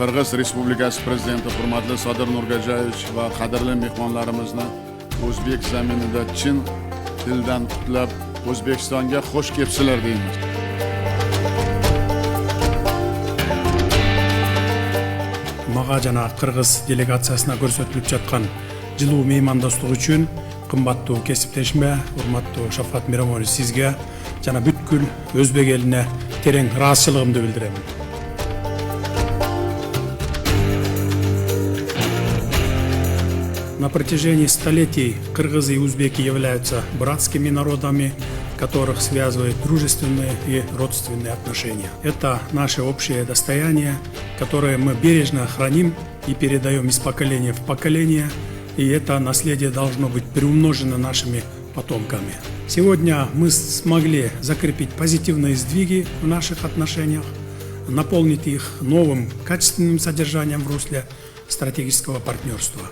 Qirg'iz Respublikasi Prezidenti hurmatli Sodir Nurgajayevich va qadrli mehmonlarimizni o'zbek zaminida chin dildan qutlab, O'zbekistonga xush kelibsizlar deymiz. Maga жана Кыргыз делегациясына көрсөтүлүп жаткан жылуу меймандостук үчүн кымбаттуу кесиптешме, урматтуу Шафкат Миромович, сизге жана бүткүл өзбек элине терең ыраазычылыгымды билдирем. На протяжении столетий кыргызы и узбеки являются братскими народами, которых связывают дружественные и родственные отношения. Это наше общее достояние, которое мы бережно храним и передаем из поколения в поколение, и это наследие должно быть приумножено нашими потомками. Сегодня мы смогли закрепить позитивные сдвиги в наших отношениях, наполнить их новым качественным содержанием в русле стратегического партнерства.